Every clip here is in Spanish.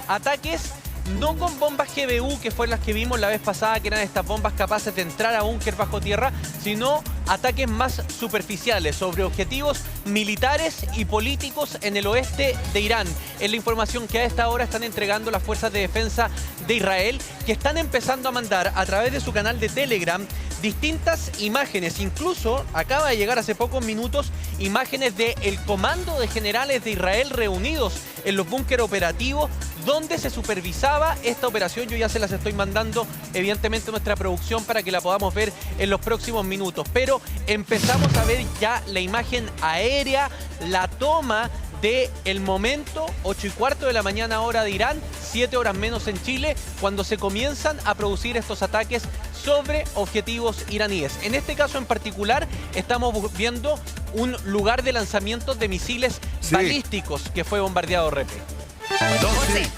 Ataques no con bombas GBU, que fueron las que vimos la vez pasada, que eran estas bombas capaces de entrar a búnker bajo tierra, sino ataques más superficiales sobre objetivos militares y políticos en el oeste de Irán. Es la información que a esta hora están entregando las fuerzas de defensa de Israel, que están empezando a mandar a través de su canal de Telegram distintas imágenes. Incluso acaba de llegar hace pocos minutos imágenes del comando de generales de Israel reunidos en los búnkeres operativos donde se supervisaba esta operación. Yo ya se las estoy mandando evidentemente a nuestra producción para que la podamos ver en los próximos minutos. Pero empezamos a ver ya la imagen aérea, la toma del momento, 8:15 de la mañana hora de Irán, 7 horas menos en Chile, cuando se comienzan a producir estos ataques sobre objetivos iraníes. En este caso en particular estamos viendo un lugar de lanzamiento de misiles balísticos que fue bombardeado, Repe. José,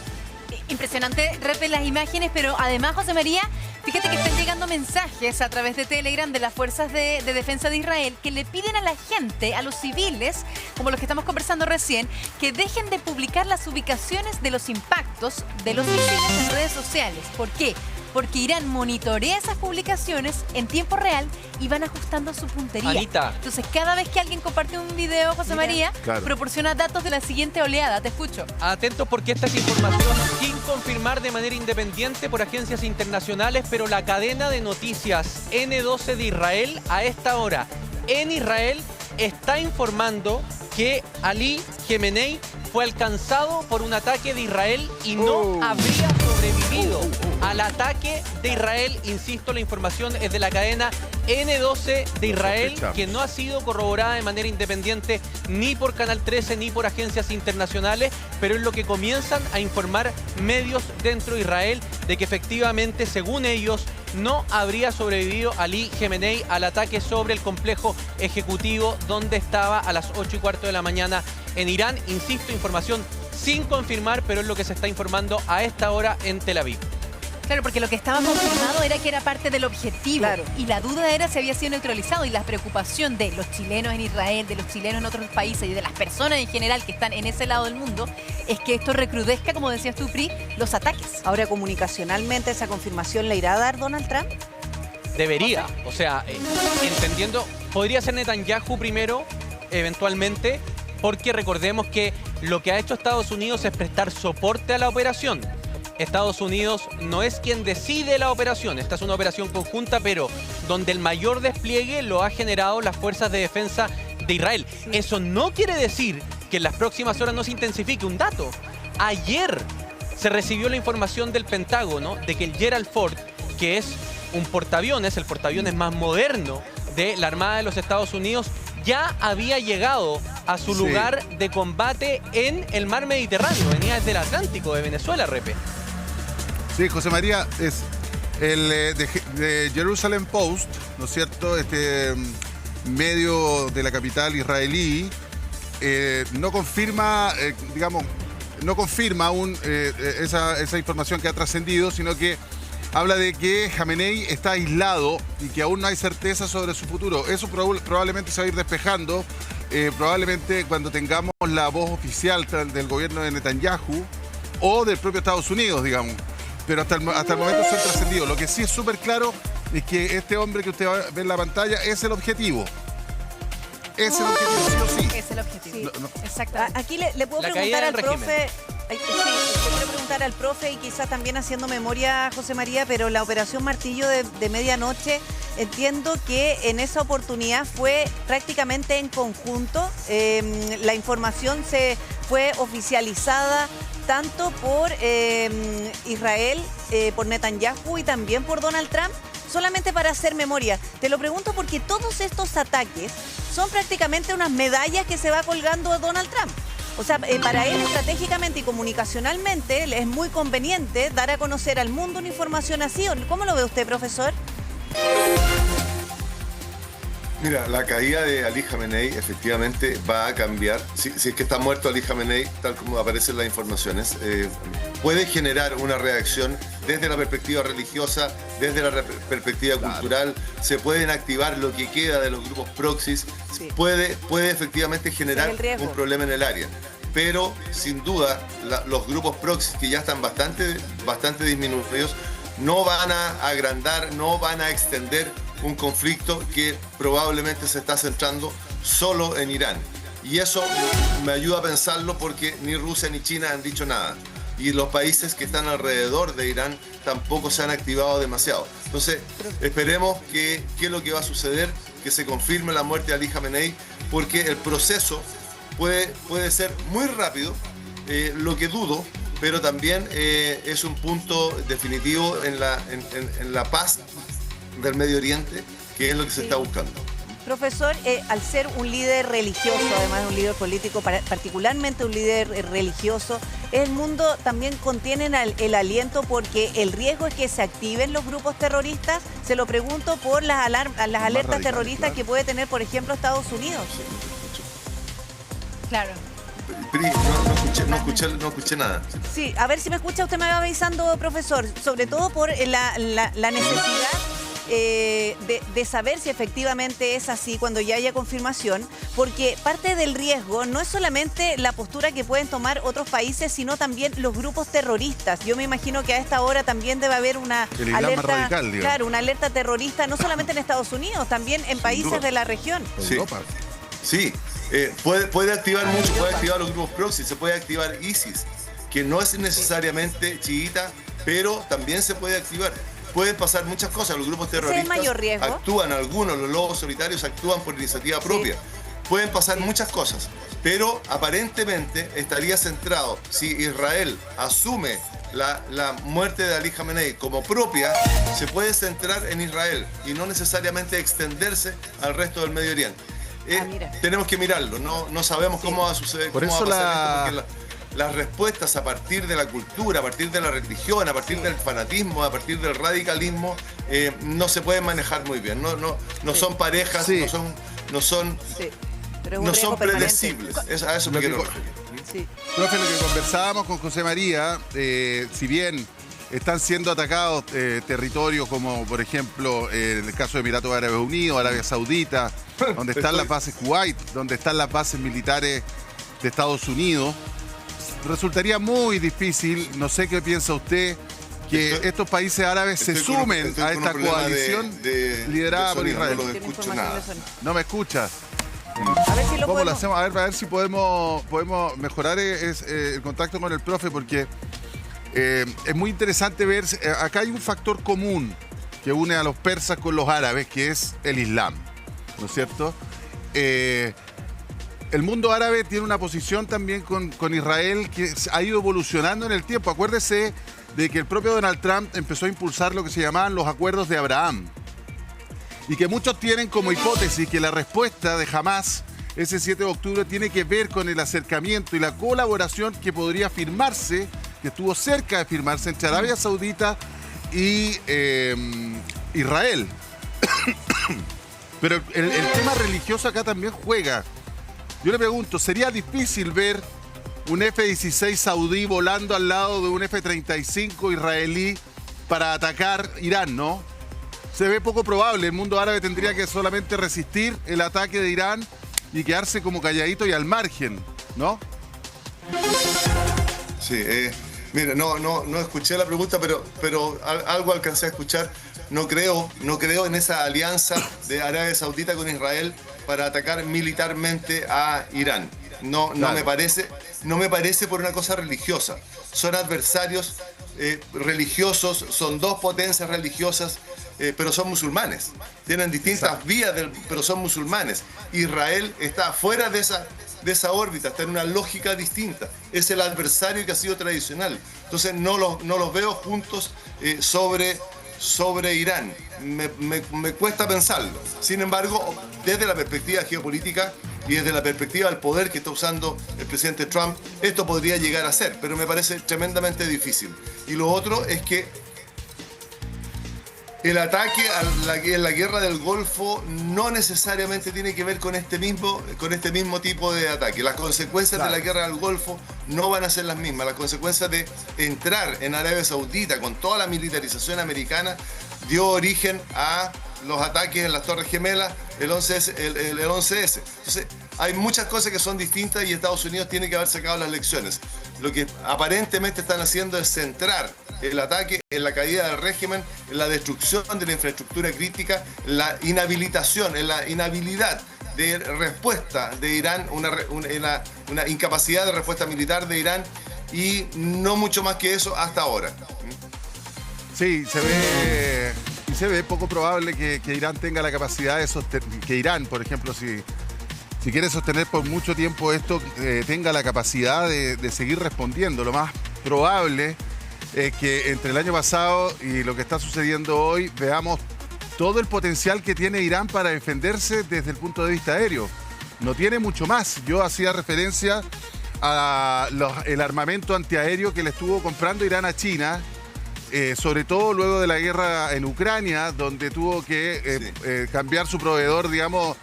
impresionante, Repe, las imágenes, pero además, José María, fíjate que están llegando mensajes a través de Telegram de las fuerzas de defensa de Israel que le piden a la gente, a los civiles, como los que estamos conversando recién, que dejen de publicar las ubicaciones de los impactos de los misiles en redes sociales. ¿Por qué? Porque Irán monitorea esas publicaciones en tiempo real y van ajustando su puntería. Anita. Entonces, cada vez que alguien comparte un video, José María, proporciona datos de la siguiente oleada. Te escucho. Atentos porque esta es información sin confirmar de manera independiente por agencias internacionales, pero la cadena de noticias N12 de Israel a esta hora en Israel está informando que Ali Khamenei fue alcanzado por un ataque de Israel y no habría sobrevivido al ataque de Israel. Insisto, la información es de la cadena N12 de Israel, que no ha sido corroborada de manera independiente ni por Canal 13 ni por agencias internacionales, pero es lo que comienzan a informar medios dentro de Israel, de que efectivamente, según ellos, no habría sobrevivido Ali Khamenei al ataque sobre el complejo ejecutivo donde estaba a las 8:15 de la mañana en Irán. Insisto, información sin confirmar, pero es lo que se está informando a esta hora en Tel Aviv. Claro, porque lo que estaba confirmado era que era parte del objetivo. Claro. Y la duda era si había sido neutralizado. Y la preocupación de los chilenos en Israel, de los chilenos en otros países y de las personas en general que están en ese lado del mundo, es que esto recrudezca, como decías tú, Pri, los ataques. Ahora, comunicacionalmente, ¿esa confirmación le irá a dar Donald Trump? Debería. O sea, entendiendo, podría ser Netanyahu primero, eventualmente, porque recordemos que lo que ha hecho Estados Unidos es prestar soporte a la operación. Estados Unidos no es quien decide la operación. Esta es una operación conjunta, pero donde el mayor despliegue lo ha generado las fuerzas de defensa de Israel. Eso no quiere decir que en las próximas horas no se intensifique. Un dato: ayer se recibió la información del Pentágono de que el Gerald Ford, que es un portaaviones, el portaaviones más moderno de la Armada de los Estados Unidos, ya había llegado a su lugar de combate en el mar Mediterráneo. Venía desde el Atlántico, de Venezuela, Repe. Sí, José María, es el de Jerusalem Post, ¿no es cierto? Este medio de la capital israelí no confirma, no confirma aún esa información que ha trascendido, sino que habla de que Khamenei está aislado y que aún no hay certeza sobre su futuro. Eso probablemente se va a ir despejando, probablemente cuando tengamos la voz oficial del gobierno de Netanyahu o del propio Estados Unidos, digamos. Pero hasta el momento se ha trascendido. Lo que sí es súper claro es que este hombre que usted va a ver en la pantalla es el objetivo. Es el objetivo, sí o sí. Es el objetivo. Sí. No. Exacto. Aquí le puedo preguntar al profe. Sí, le quiero preguntar al profe y quizás también haciendo memoria, José María, pero la operación Martillo de medianoche, entiendo que en esa oportunidad fue prácticamente en conjunto. La información se fue oficializada tanto por Israel, por Netanyahu y también por Donald Trump. Solamente para hacer memoria, te lo pregunto porque todos estos ataques son prácticamente unas medallas que se va colgando Donald Trump. O sea, para él estratégicamente y comunicacionalmente es muy conveniente dar a conocer al mundo una información así. ¿Cómo lo ve usted, profesor? Mira, la caída de Ali Khamenei efectivamente va a cambiar. Si es que está muerto Ali Khamenei, tal como aparecen las informaciones, puede generar una reacción desde la perspectiva religiosa, desde la perspectiva cultural. Se pueden activar lo que queda de los grupos proxies. Puede efectivamente generar un problema en el área. pero sin duda los grupos proxy, que ya están bastante disminuidos, no van a agrandar, no van a extender un conflicto que probablemente se está centrando solo en Irán. Y eso me ayuda a pensarlo porque ni Rusia ni China han dicho nada. Y los países que están alrededor de Irán tampoco se han activado demasiado. Entonces, esperemos qué es lo que va a suceder, que se confirme la muerte de Ali Khamenei, porque el proceso puede ser muy rápido, lo que dudo, pero también es un punto definitivo en la paz del Medio Oriente, que es lo que se está buscando. Profesor, al ser un líder religioso, además de un líder político, particularmente un líder religioso, el mundo también contiene el aliento porque el riesgo es que se activen los grupos terroristas. Se lo pregunto por las alertas terroristas que puede tener, por ejemplo, Estados Unidos. Claro. No escuché nada. Sí, a ver si me escucha, usted me va avisando, profesor, sobre todo por la necesidad de saber si efectivamente es así cuando ya haya confirmación, porque parte del riesgo no es solamente la postura que pueden tomar otros países, sino también los grupos terroristas. Yo me imagino que a esta hora también debe haber una alerta radical, claro, una alerta terrorista, no solamente en Estados Unidos, también en países de la región. Sí. Puede activar mucho, puede activar los grupos proxy, se puede activar ISIS, que no es necesariamente chiita, pero también se puede activar. Pueden pasar muchas cosas, los grupos terroristas actúan, algunos, los lobos solitarios actúan por iniciativa propia. Pueden pasar muchas cosas, pero aparentemente estaría centrado, si Israel asume la muerte de Ali Khamenei como propia, se puede centrar en Israel y no necesariamente extenderse al resto del Medio Oriente. Tenemos que mirarlo, no sabemos cómo va a suceder, por cómo eso va a pasar esto, porque las respuestas a partir de la cultura, a partir de la religión, a partir del fanatismo, a partir del radicalismo, no se pueden manejar muy bien. No son parejas, no son predecibles. A eso me quiero referir. Profe, lo que conversábamos con José María, si bien están siendo atacados territorios como, por ejemplo, en el caso de Emiratos Árabes Unidos, Arabia Saudita, donde están las bases Kuwait, donde están las bases militares de Estados Unidos, resultaría muy difícil, no sé qué piensa usted, que estos países árabes se sumen a esta coalición liderada por Israel. No lo escucho nada. ¿No me escuchas? A ver si lo ¿Cómo lo hacemos? A ver si podemos mejorar el contacto con el profe, porque es muy interesante ver, acá hay un factor común que une a los persas con los árabes, que es el Islam, ¿no es cierto? El mundo árabe tiene una posición también con Israel que ha ido evolucionando en el tiempo. Acuérdese de que el propio Donald Trump empezó a impulsar lo que se llamaban los acuerdos de Abraham. Y que muchos tienen como hipótesis que la respuesta de Hamás ese 7 de octubre tiene que ver con el acercamiento y la colaboración que podría firmarse, que estuvo cerca de firmarse entre Arabia Saudita y Israel. Pero el tema religioso acá también juega. Yo le pregunto, ¿sería difícil ver un F-16 saudí volando al lado de un F-35 israelí para atacar Irán, no? Se ve poco probable. El mundo árabe tendría que solamente resistir el ataque de Irán y quedarse como calladito y al margen, ¿no? Sí, mira, no escuché la pregunta, pero algo alcancé a escuchar. No creo en esa alianza de Arabia Saudita con Israel para atacar militarmente a Irán. No me parece por una cosa religiosa. Son adversarios religiosos, son dos potencias religiosas, pero son musulmanes. Tienen distintas vías, pero son musulmanes. Israel está fuera de esa órbita, está en una lógica distinta. Es el adversario que ha sido tradicional. Entonces no los veo juntos sobre Irán. Me cuesta pensarlo. Sin embargo, desde la perspectiva geopolítica y desde la perspectiva del poder que está usando el presidente Trump, esto podría llegar a ser, pero me parece tremendamente difícil. Y lo otro es que el ataque en la guerra del Golfo no necesariamente tiene que ver con este mismo tipo de ataque. Las consecuencias de la guerra del Golfo no van a ser las mismas. Las consecuencias de entrar en Arabia Saudita con toda la militarización americana dio origen a los ataques en las Torres Gemelas, el 11S. Entonces, hay muchas cosas que son distintas y Estados Unidos tiene que haber sacado las lecciones. Lo que aparentemente están haciendo es centrar el ataque en la caída del régimen, en la destrucción de la infraestructura crítica, en la inhabilitación, en la inhabilidad de respuesta de Irán, una incapacidad de respuesta militar de Irán y no mucho más que eso hasta ahora. Sí, se ve poco probable que Irán tenga la capacidad de sostener, que Irán, por ejemplo, si quiere sostener por mucho tiempo esto, tenga la capacidad de seguir respondiendo. Lo más probable es que entre el año pasado y lo que está sucediendo hoy veamos todo el potencial que tiene Irán para defenderse desde el punto de vista aéreo. No tiene mucho más. Yo hacía referencia a el armamento antiaéreo que le estuvo comprando Irán a China, sobre todo luego de la guerra en Ucrania, donde tuvo que cambiar su proveedor, digamos,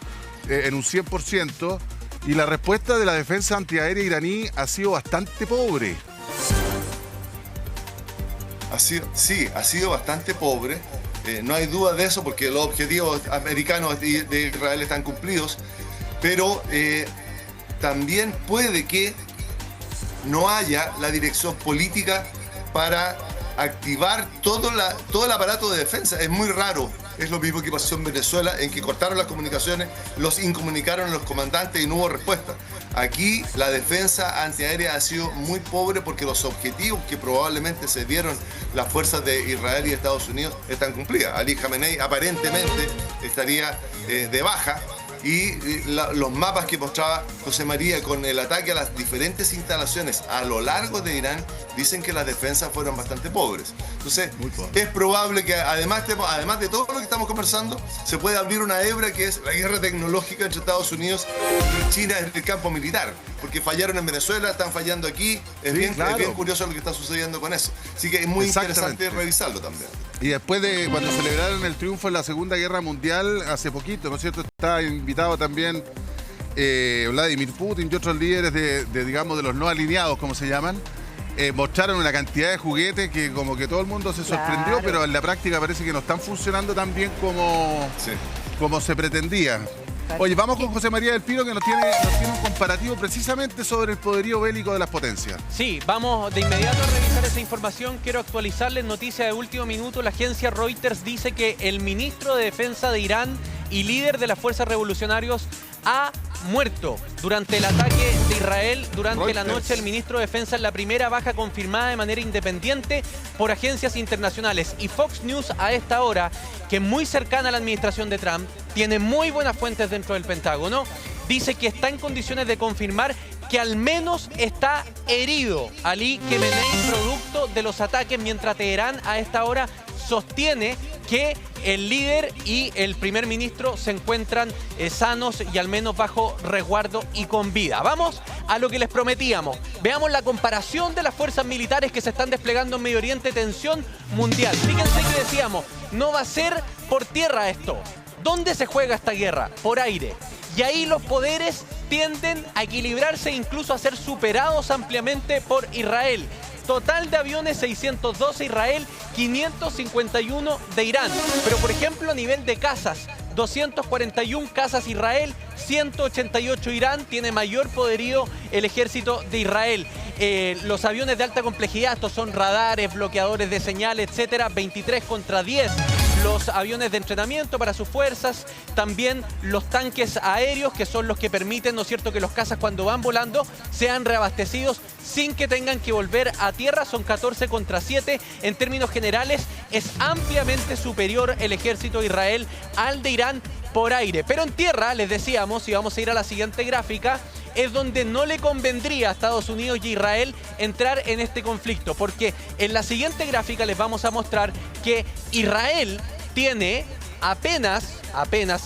en un 100%, y la respuesta de la defensa antiaérea iraní ha sido bastante pobre. Ha sido bastante pobre. No hay duda de eso porque los objetivos americanos de Israel están cumplidos, pero también puede que no haya la dirección política para activar todo el aparato de defensa. Es muy raro. Es lo mismo que pasó en Venezuela, en que cortaron las comunicaciones, los incomunicaron a los comandantes y no hubo respuesta. Aquí la defensa antiaérea ha sido muy pobre porque los objetivos que probablemente se dieron las fuerzas de Israel y Estados Unidos están cumplidas. Ali Khamenei aparentemente estaría de baja y los mapas que mostraba José María con el ataque a las diferentes instalaciones a lo largo de Irán dicen que las defensas fueron bastante pobres. Entonces, es probable que además de todo lo que estamos conversando, se puede abrir una hebra que es la guerra tecnológica entre Estados Unidos y China en el campo militar. Porque fallaron en Venezuela, están fallando aquí. Es bien curioso lo que está sucediendo con eso. Así que es muy interesante revisarlo también. Y después de cuando celebraron el triunfo en la Segunda Guerra Mundial, hace poquito, ¿no es cierto? Está invitado también Vladimir Putin y otros líderes digamos, de los no alineados, como se llaman. Mostraron una cantidad de juguetes que como que todo el mundo se sorprendió, pero en la práctica parece que no están funcionando tan bien como se pretendía. Oye, vamos con José María del Pino, que nos tiene un comparativo precisamente sobre el poderío bélico de las potencias. Sí, vamos de inmediato a revisar esa información. Quiero actualizarles noticia de último minuto. La agencia Reuters dice que el ministro de Defensa de Irán y líder de las fuerzas revolucionarias ha muerto durante el ataque de Israel durante la noche. El ministro de Defensa es la primera baja confirmada de manera independiente por agencias internacionales. Y Fox News a esta hora, que es muy cercana a la administración de Trump, tiene muy buenas fuentes dentro del Pentágono, dice que está en condiciones de confirmar que al menos está herido Ali Khamenei producto de los ataques, mientras Teherán a esta hora sostiene que el líder y el primer ministro se encuentran sanos y al menos bajo resguardo y con vida. Vamos a lo que les prometíamos. Veamos la comparación de las fuerzas militares que se están desplegando en Medio Oriente, tensión mundial. Fíjense que decíamos, no va a ser por tierra esto. ¿Dónde se juega esta guerra? Por aire. Y ahí los poderes tienden a equilibrarse e incluso a ser superados ampliamente por Israel. Total de aviones 612 Israel, 551 de Irán. Pero por ejemplo a nivel de cazas, 241 cazas Israel, 188 Irán. Tiene mayor poderío el ejército de Israel. Los aviones de alta complejidad, estos son radares, bloqueadores de señal, etcétera, 23 contra 10. Los aviones de entrenamiento para sus fuerzas, también los tanques aéreos, que son los que permiten, ¿no es cierto?, que los cazas cuando van volando sean reabastecidos sin que tengan que volver a tierra, son 14 contra 7. En términos generales, es ampliamente superior el ejército de Israel al de Irán por aire. Pero en tierra, les decíamos, y vamos a ir a la siguiente gráfica, es donde no le convendría a Estados Unidos y Israel entrar en este conflicto, porque en la siguiente gráfica les vamos a mostrar que Israel tiene apenas,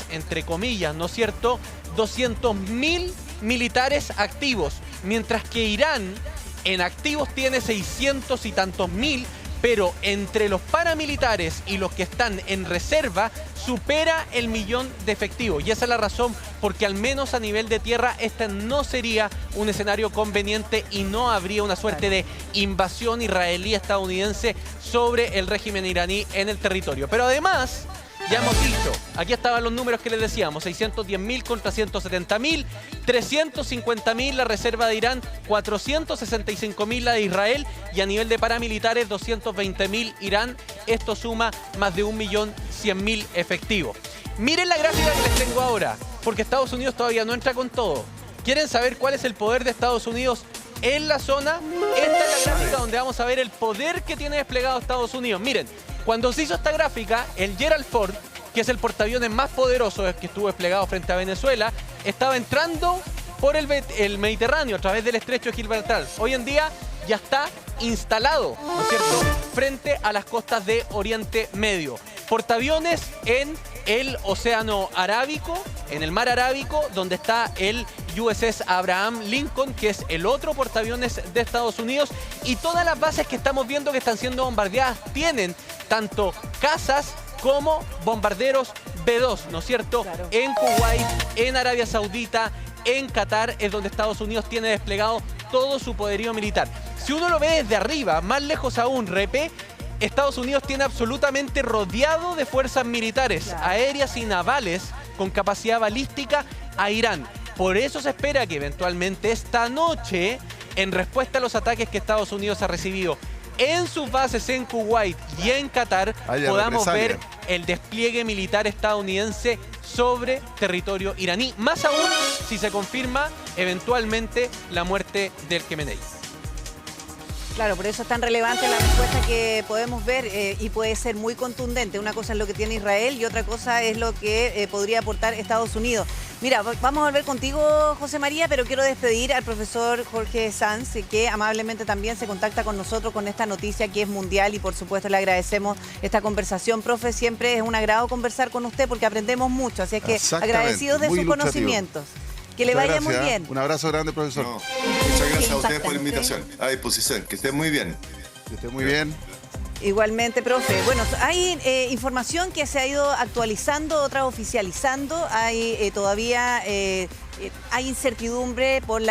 entre comillas, ¿no es cierto?, 200.000 militares activos, mientras que Irán en activos tiene 600 y tantos mil, pero entre los paramilitares y los que están en reserva supera el 1.000.000 de efectivos. Y esa es la razón porque al menos a nivel de tierra este no sería un escenario conveniente y no habría una suerte de invasión israelí-estadounidense sobre el régimen iraní en el territorio. Pero además, Ya hemos dicho, aquí estaban los números que les decíamos, 610.000 contra 170.000, 350.000 la reserva de Irán, 465.000 la de Israel y a nivel de paramilitares 220.000 Irán. Esto suma más de 1.100.000 efectivos. Miren la gráfica que les tengo ahora, porque Estados Unidos todavía no entra con todo. ¿Quieren saber cuál es el poder de Estados Unidos en la zona? Esta es la gráfica donde vamos a ver el poder que tiene desplegado Estados Unidos. Miren, cuando se hizo esta gráfica, el Gerald Ford, que es el portaaviones más poderoso que estuvo desplegado frente a Venezuela, estaba entrando por el Mediterráneo a través del estrecho de Gibraltar. Hoy en día ya está instalado, ¿no es cierto?, frente a las costas de Oriente Medio. Portaaviones en el Océano Arábico, en el Mar Arábico, donde está el USS Abraham Lincoln, que es el otro portaaviones de Estados Unidos. Y todas las bases que estamos viendo que están siendo bombardeadas tienen tanto cazas como bombarderos B-2, ¿no es cierto? Claro. En Kuwait, en Arabia Saudita, en Qatar, es donde Estados Unidos tiene desplegado todo su poderío militar. Si uno lo ve desde arriba, más lejos aún, repé, Estados Unidos tiene absolutamente rodeado de fuerzas militares, claro, aéreas y navales con capacidad balística a Irán. Por eso se espera que eventualmente esta noche, en respuesta a los ataques que Estados Unidos ha recibido en sus bases en Kuwait y en Qatar, podamos ver el despliegue militar estadounidense sobre territorio iraní. Más aún si se confirma eventualmente la muerte del Khamenei. Claro, por eso es tan relevante la respuesta que podemos ver y puede ser muy contundente. Una cosa es lo que tiene Israel y otra cosa es lo que podría aportar Estados Unidos. Mira, vamos a volver contigo, José María, pero quiero despedir al profesor Jorge Sanz, que amablemente también se contacta con nosotros con esta noticia que es mundial y por supuesto le agradecemos esta conversación. Profe, siempre es un agrado conversar con usted porque aprendemos mucho, así es que agradecidos de sus conocimientos. Que le vaya muy bien. Un abrazo grande, profesor. No, muchas gracias a ustedes por la invitación. A disposición. Que estén muy bien. Que esté muy bien. Igualmente, profe. Bueno, hay información que se ha ido actualizando, otra oficializando. Hay todavía hay incertidumbre por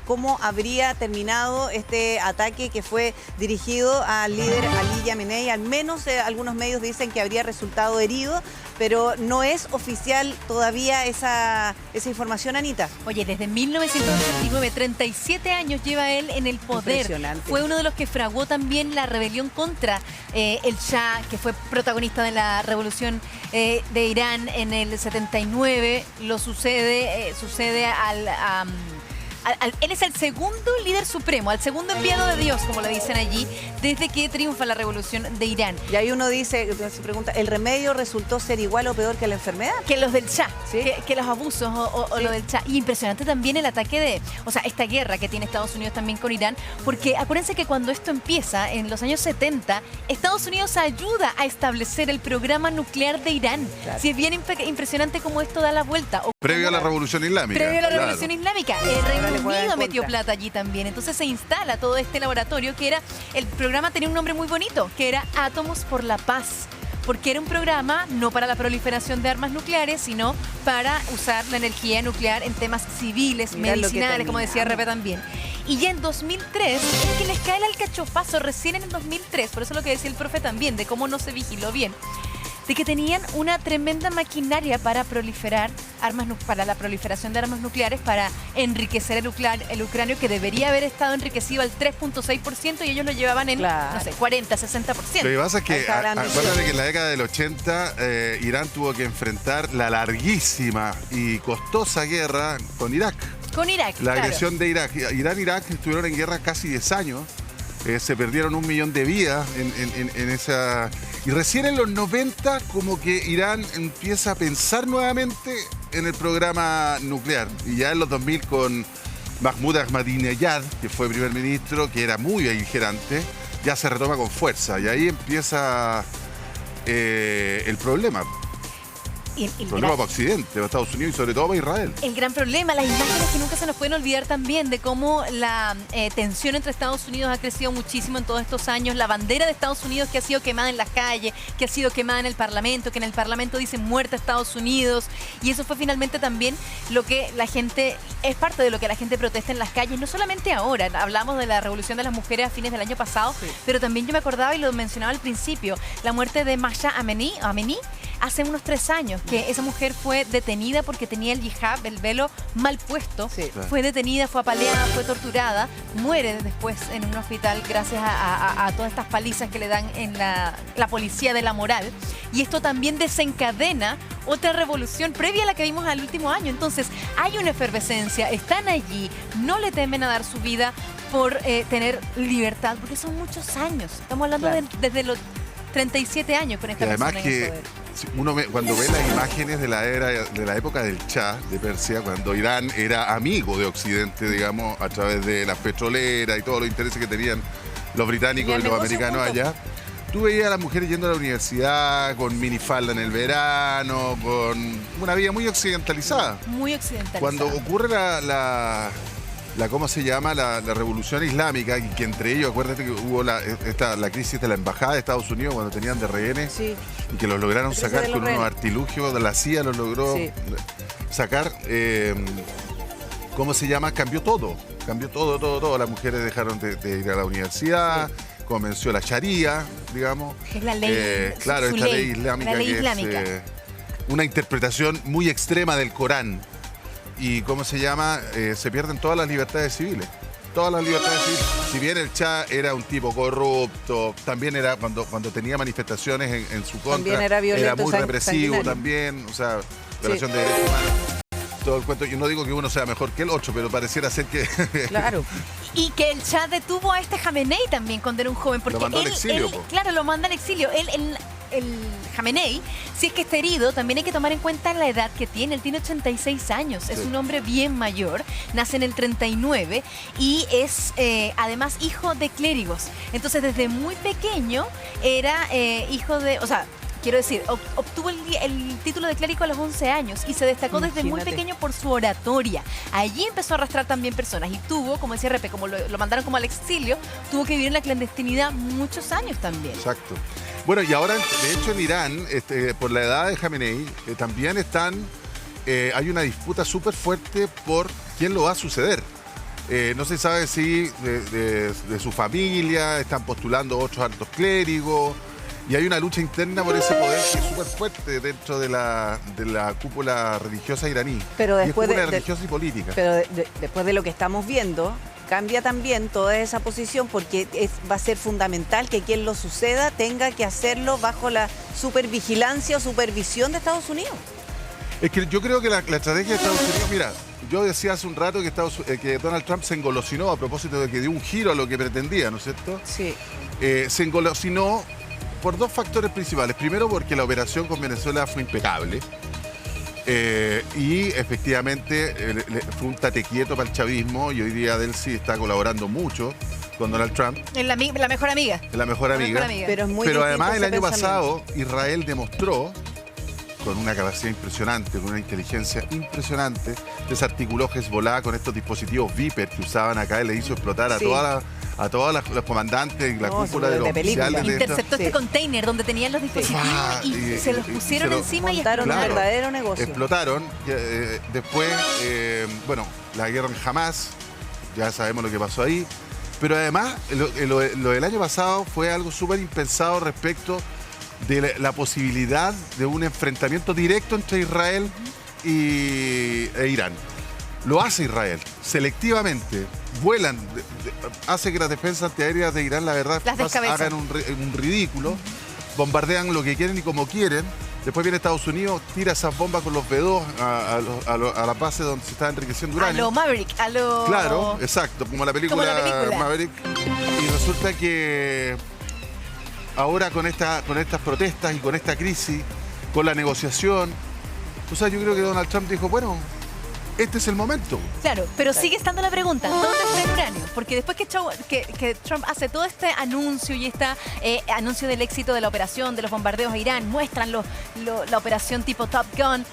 cómo habría terminado este ataque que fue dirigido al líder Ali Khamenei. Al menos algunos medios dicen que habría resultado herido, pero no es oficial todavía esa información, Anita. Oye, desde 1989, 37 años lleva él en el poder. Impresionante. Fue uno de los que fraguó también la rebelión contra el Shah, que fue protagonista de la revolución de Irán en el 79. Lo sucede él es el segundo líder supremo, al segundo enviado de Dios, como le dicen allí, desde que triunfa la revolución de Irán. Y ahí uno dice, se pregunta, ¿el remedio resultó ser igual o peor que la enfermedad? Que los del Shah, ¿sí? que los abusos o sí, lo del Shah. Y impresionante también el ataque esta guerra que tiene Estados Unidos también con Irán, porque acuérdense que cuando esto empieza, en los años 70, Estados Unidos ayuda a establecer el programa nuclear de Irán. Claro. Sí, es bien impresionante cómo esto da la vuelta. Previo a la Revolución Islámica. Previo a la Revolución Islámica. le juegan en Metió contra. plata allí también. Entonces se instala todo este laboratorio que era, el programa tenía un nombre muy bonito, que era Átomos por la Paz. Porque era un programa no para la proliferación de armas nucleares, sino para usar la energía nuclear en temas civiles, Mira medicinales, como decía Repe también. Y ya en 2003, es que les cae el alcachofazo recién en el 2003, por eso lo que decía el profe también, de cómo no se vigiló bien, de que tenían una tremenda maquinaria para proliferar para la proliferación de armas nucleares, para enriquecer el uranio, que debería haber estado enriquecido al 3.6% y ellos lo llevaban en, claro, no sé, 40, 60%. Lo que pasa es que, Está hablando acuérdate que en la década del 80 Irán tuvo que enfrentar la larguísima y costosa guerra con Irak. Con Irak, La claro. agresión de Irak. Irán e Irak estuvieron en guerra casi 10 años. Se perdieron 1 millón de vidas en esa... Y recién en los 90 como que Irán empieza a pensar nuevamente en el programa nuclear. Y ya en los 2000 con Mahmoud Ahmadinejad, que fue primer ministro, que era muy beligerante, ya se retoma con fuerza. Y ahí empieza el problema. El problema para Occidente, para Estados Unidos y sobre todo para Israel. El gran problema, las imágenes que nunca se nos pueden olvidar también de cómo la tensión entre Estados Unidos ha crecido muchísimo en todos estos años. La bandera de Estados Unidos que ha sido quemada en las calles, que ha sido quemada en el Parlamento, que en el Parlamento dicen muerta Estados Unidos. Y eso fue finalmente también lo que la gente, es parte de lo que la gente protesta en las calles. No solamente ahora, hablamos de la revolución de las mujeres a fines del año pasado, sí, pero también yo me acordaba y lo mencionaba al principio, la muerte de Mahsa Amini, hace unos 3 años, que esa mujer fue detenida porque tenía el hijab, el velo, mal puesto. Sí. Fue detenida, fue apaleada, fue torturada, muere después en un hospital gracias a todas estas palizas que le dan en la policía de la moral. Y esto también desencadena otra revolución previa a la que vimos al último año. Entonces, hay una efervescencia, están allí, no le temen a dar su vida por tener libertad, porque son muchos años. Estamos hablando desde los 37 años con esta persona en el poder. Uno cuando ve las imágenes de la época del Shah de Persia, cuando Irán era amigo de Occidente, digamos, a través de las petroleras y todos los intereses que tenían los británicos y los americanos allá, tú veías a las mujeres yendo a la universidad con minifalda en el verano, con una vida muy occidentalizada. Muy occidentalizada. Cuando ocurre la ¿cómo se llama? La revolución islámica, y que entre ellos, acuérdate que hubo la crisis de la embajada de Estados Unidos cuando tenían de rehenes, Sí. y que los lograron sacar con unos rehenes. artilugios de la CIA, los logró sacar. ¿Cómo se llama? Cambió todo. Las mujeres dejaron de ir a la universidad, comenzó la Sharia, digamos. Es la ley. Claro, esta ley islámica. La ley que islámica. es una interpretación muy extrema del Corán. Y ¿cómo se llama? Se pierden todas las libertades civiles. Todas las libertades civiles. Si bien el Shah era un tipo corrupto, también era cuando tenía manifestaciones en su contra, También era violento, muy represivo sanguinario. también, o sea, violación de derechos humanos. Todo el cuento. Yo no digo que uno sea mejor que el otro, pero pareciera ser que Claro. Y que el Shah detuvo a este Jamenei también cuando era un joven. Porque Lo mandó al exilio, po. Claro, lo manda al exilio. El Jamenei, si es que está herido, también hay que tomar en cuenta la edad que tiene. Él tiene 86 años, es un hombre bien mayor, nace en el 39 y es además hijo de clérigos. Entonces desde muy pequeño era hijo de... O sea, quiero decir, obtuvo el título de clérigo a los 11 años y se destacó desde muy Imagínate. pequeño por su oratoria. Allí empezó a arrastrar también personas y tuvo, como decía Repe, como lo mandaron como al exilio, tuvo que vivir en la clandestinidad muchos años también. Exacto. Bueno, y ahora, de hecho, en Irán, por la edad de Jamenei, también hay una disputa súper fuerte por quién lo va a suceder. No se sabe si de su familia, están postulando otros altos clérigos, y hay una lucha interna por ese poder que es súper fuerte dentro de la cúpula religiosa iraní. Pero Y es después cúpula de- religiosa y política. Pero después de lo que estamos viendo, cambia también toda esa posición porque va a ser fundamental que quien lo suceda tenga que hacerlo bajo la supervigilancia o supervisión de Estados Unidos. Es que yo creo que la estrategia de Estados Unidos, mira, yo decía hace un rato que Donald Trump se engolosinó a propósito de que dio un giro a lo que pretendía, ¿no es cierto? Sí. Se engolosinó por dos factores principales. Primero, porque la operación con Venezuela fue impecable. Y efectivamente fue un tate quieto para el chavismo, y hoy día Delcy está colaborando mucho con Donald Trump, Es la mejor amiga. es la mejor amiga. Pero es muy Pero distinto además el ese año pensamiento. pasado Israel demostró, con una capacidad impresionante, con una inteligencia impresionante, desarticuló Hezbollah con estos dispositivos Viper que usaban acá y le hizo explotar Sí. a todos los comandantes y la No, cúpula de de los película. oficiales de esta. Interceptó este container donde tenían los dispositivos y se los pusieron encima y Montaron un Claro. verdadero negocio. Explotaron. Después, bueno, la guerra en Hamas, ya sabemos lo que pasó ahí. Pero además, lo del año pasado fue algo súper impensado respecto de la posibilidad de un enfrentamiento directo entre Israel e Irán. Lo hace Israel, selectivamente. Vuelan, hace que las defensas antiaéreas de Irán, la verdad, Las descabezan. hagan un ridículo. Bombardean lo que quieren y como quieren. Después viene Estados Unidos, tira esas bombas con los B-2 a la base donde se está enriqueciendo a uranio. lo Maverick, a lo... Claro, exacto, como la película, Como la película. Maverick. Y resulta que ahora con estas protestas y con esta crisis, con la negociación, o sea, yo creo que Donald Trump dijo, bueno, este es el momento. Claro, pero sigue estando la pregunta, ¿dónde está el uranio? Porque después que Trump hace todo este anuncio y este anuncio del éxito de la operación, de los bombardeos a Irán, muestran la operación tipo Top Gun,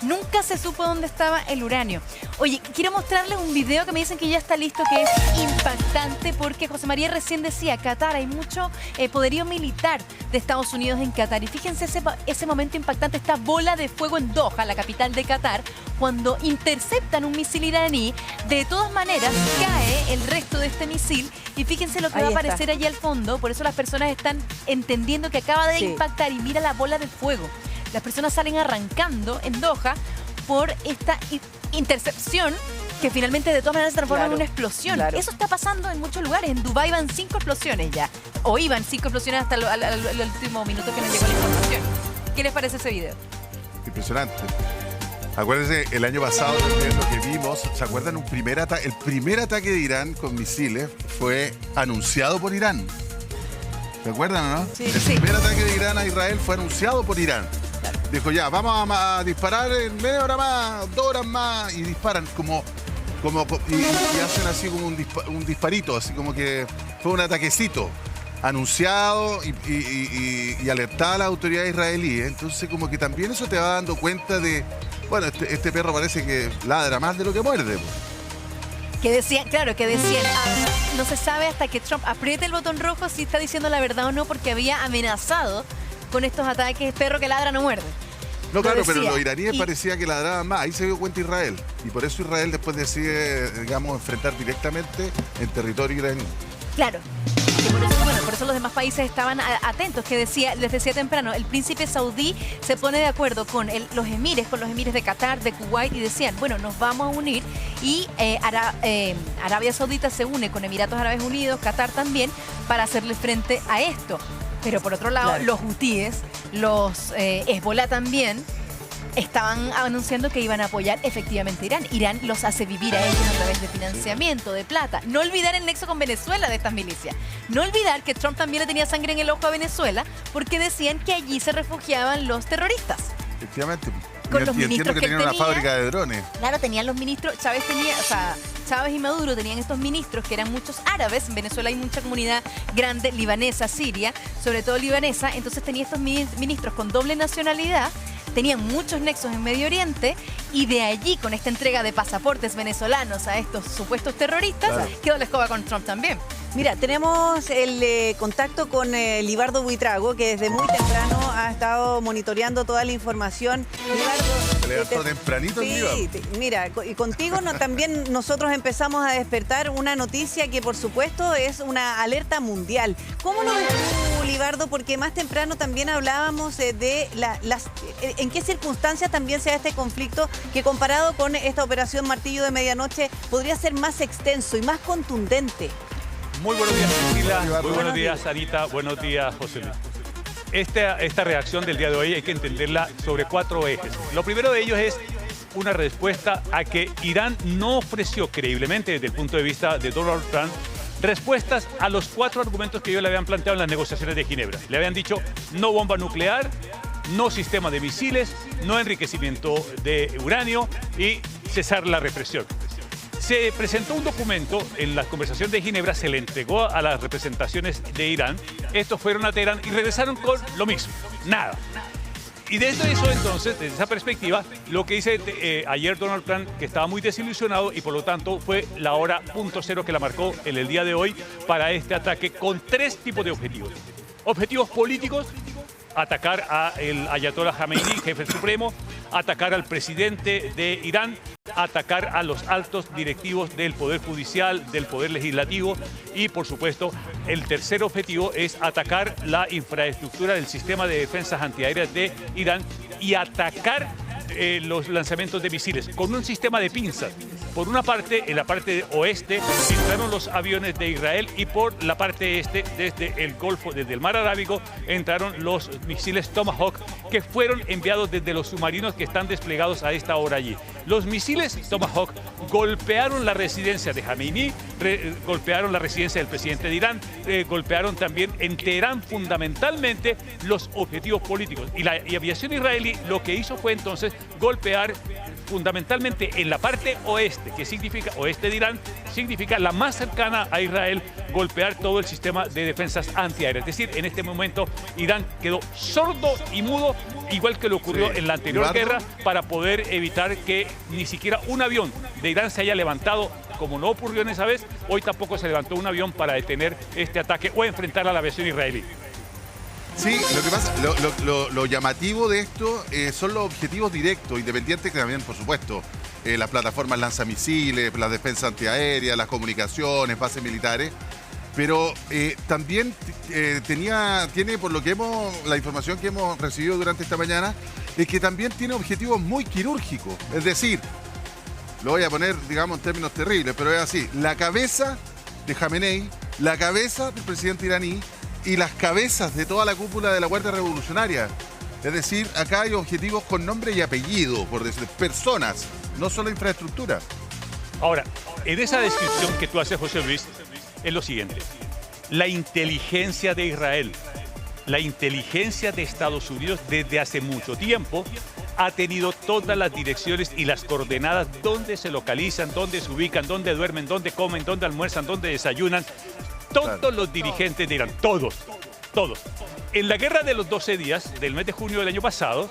nunca se supo dónde estaba el uranio. Oye, quiero mostrarles un video que me dicen que ya está listo, que es impactante, porque José María recién decía, Qatar, hay mucho poderío militar de Estados Unidos en Qatar. Y fíjense ese momento impactante, esta bola de fuego en Doha, la capital de Qatar, cuando interceptan un misil iraní. De todas maneras, cae el resto de este misil y fíjense lo que Ahí va a está. aparecer allí al fondo. Por eso las personas están entendiendo que acaba de Sí. impactar y mira la bola de fuego. Las personas salen arrancando en Doha por esta intercepción que finalmente de todas maneras se transforma en una explosión. Eso está pasando en muchos lugares. En Dubái van 5 explosiones ya. O iban 5 explosiones hasta el último minuto que nos llegó la información. ¿Qué les parece ese video? Impresionante. Acuérdense, el año pasado lo que vimos, ¿se acuerdan? El primer ataque de Irán con misiles fue anunciado por Irán. ¿Se acuerdan o no? Sí. El primer ataque de Irán a Israel fue anunciado por Irán. Dijo, ya, vamos a disparar en media hora más, 2 horas más, y disparan y hacen así como un disparito, así como que fue un ataquecito anunciado y alertaba a las autoridades israelíes. Entonces como que también eso te va dando cuenta de, bueno, este perro parece que ladra más de lo que muerde. Que decían, no se sabe hasta que Trump apriete el botón rojo si está diciendo la verdad o no, porque había amenazado con estos ataques, perro que ladra no muerde. No, claro, pero los iraníes parecía que ladraban más. Ahí se dio cuenta Israel. Y por eso Israel después decide, digamos, enfrentar directamente en territorio iraní. Claro. Por eso los demás países estaban atentos, les decía temprano, el príncipe saudí se pone de acuerdo con los emires de Qatar, de Kuwait, y decían, bueno, nos vamos a unir, y Arabia Saudita se une con Emiratos Árabes Unidos, Qatar también, para hacerle frente a esto. Pero por otro lado, los hutíes, los Hezbollah también, estaban anunciando que iban a apoyar efectivamente a Irán. Irán los hace vivir a ellos a través de financiamiento, de plata. No olvidar el nexo con Venezuela de estas milicias. No olvidar que Trump también le tenía sangre en el ojo a Venezuela porque decían que allí se refugiaban los terroristas. Efectivamente. Con los ministros que tenían una fábrica de drones. Claro, tenían los ministros, Chávez y Maduro tenían estos ministros que eran muchos árabes. En Venezuela hay mucha comunidad grande, libanesa, siria, sobre todo libanesa. Entonces tenía estos ministros con doble nacionalidad, tenían muchos nexos en Medio Oriente, y de allí, con esta entrega de pasaportes venezolanos a estos supuestos terroristas, quedó la escoba con Trump también. Mira, tenemos el contacto con Libardo Buitrago, que desde muy temprano ha estado monitoreando toda la información. Libardo, se levantó tempranito. Sí, mira, y contigo también nosotros empezamos a despertar una noticia que por supuesto es una alerta mundial. ¿Cómo lo ves tú, Libardo? Porque más temprano también hablábamos de en qué circunstancias también se da este conflicto, que comparado con esta operación Martillo de Medianoche podría ser más extenso y más contundente. Muy buenos días, Priscila. Muy buenos días, Sarita. Buenos días, José Luis. Esta reacción del día de hoy hay que entenderla sobre 4 ejes. Lo primero de ellos es una respuesta a que Irán no ofreció creíblemente, desde el punto de vista de Donald Trump, respuestas a los 4 argumentos que ellos le habían planteado en las negociaciones de Ginebra. Le habían dicho no bomba nuclear, no sistema de misiles, no enriquecimiento de uranio y cesar la represión. Se presentó un documento en la conversación de Ginebra, se le entregó a las representaciones de Irán. Estos fueron a Teherán y regresaron con lo mismo, nada. Y desde eso entonces, desde esa perspectiva, lo que dice ayer Donald Trump, que estaba muy desilusionado y por lo tanto fue la hora punto cero que la marcó en el día de hoy para este ataque con 3 tipos de objetivos. Objetivos políticos: atacar al Ayatollah Khamenei, jefe supremo, atacar al presidente de Irán, atacar a los altos directivos del Poder Judicial, del Poder Legislativo, y por supuesto el tercer objetivo es atacar la infraestructura del sistema de defensas antiaéreas de Irán y atacar los lanzamientos de misiles con un sistema de pinzas. Por una parte, en la parte oeste entraron los aviones de Israel, y por la parte este, desde el Golfo, desde el Mar Arábigo, entraron los misiles Tomahawk, que fueron enviados desde los submarinos que están desplegados a esta hora allí. Los misiles Tomahawk golpearon la residencia de Khamenei, golpearon la residencia del presidente de Irán, golpearon también en Teherán fundamentalmente los objetivos políticos. Y la aviación israelí lo que hizo fue entonces golpear fundamentalmente en la parte oeste, que significa oeste de Irán, significa la más cercana a Israel, golpear todo el sistema de defensas antiaéreas. Es decir, en este momento Irán quedó sordo y mudo, igual que le ocurrió en la anterior guerra, para poder evitar que ni siquiera un avión de Irán se haya levantado, como no ocurrió en esa vez. Hoy tampoco se levantó un avión para detener este ataque o enfrentar a la aviación israelí. Sí, lo que pasa, lo llamativo de esto son los objetivos directos, independientes, que también, por supuesto, las plataformas lanzamisiles, las defensas antiaéreas, las comunicaciones, bases militares. Pero también tiene, por lo que la información que hemos recibido durante esta mañana, es que también tiene objetivos muy quirúrgicos. Es decir, lo voy a poner, digamos, en términos terribles, pero es así: la cabeza de Jamenei, la cabeza del presidente iraní y las cabezas de toda la cúpula de la Guardia Revolucionaria. Es decir, acá hay objetivos con nombre y apellido, por decir, personas, no solo infraestructura. Ahora, en esa descripción que tú haces, José Luis, es lo siguiente: la inteligencia de Israel, la inteligencia de Estados Unidos desde hace mucho tiempo ha tenido todas las direcciones y las coordenadas, dónde se localizan, dónde se ubican, dónde duermen, dónde comen, dónde almuerzan, dónde desayunan. Todos los dirigentes de Irán, todos. En la guerra de los 12 días del mes de junio del año pasado,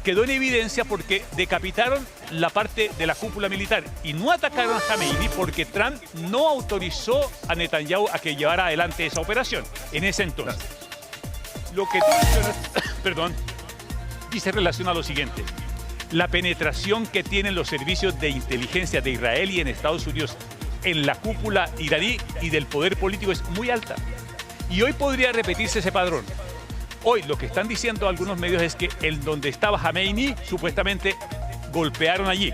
quedó en evidencia porque decapitaron la parte de la cúpula militar y no atacaron a Khamenei porque Trump no autorizó a Netanyahu a que llevara adelante esa operación en ese entonces. Lo que tú mencionas, dice relación a lo siguiente: la penetración que tienen los servicios de inteligencia de Israel y en Estados Unidos en la cúpula iraní y del poder político es muy alta. Y hoy podría repetirse ese padrón. Hoy lo que están diciendo algunos medios es que en donde estaba Khamenei, supuestamente golpearon allí.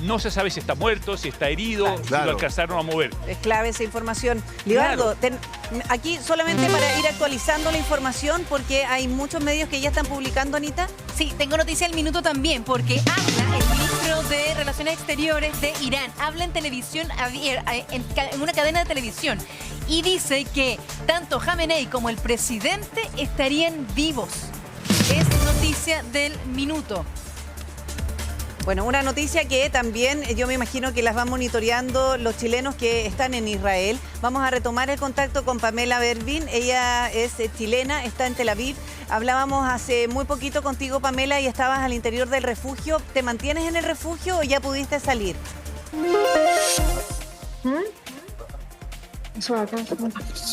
No se sabe si está muerto, si está herido, si lo alcanzaron a mover. Es clave esa información. Libardo, aquí solamente para ir actualizando la información, porque hay muchos medios que ya están publicando, Anita. Sí, tengo noticia del minuto también, porque habla el ministro de Relaciones Exteriores de Irán, habla en televisión, en una cadena de televisión, y dice que tanto Khamenei como el presidente estarían vivos. Es noticia del minuto. Bueno, una noticia que también yo me imagino que las van monitoreando los chilenos que están en Israel. Vamos a retomar el contacto con Pamela Bervin. Ella es chilena, está en Tel Aviv. Hablábamos hace muy poquito contigo, Pamela, y estabas al interior del refugio. ¿Te mantienes en el refugio o ya pudiste salir?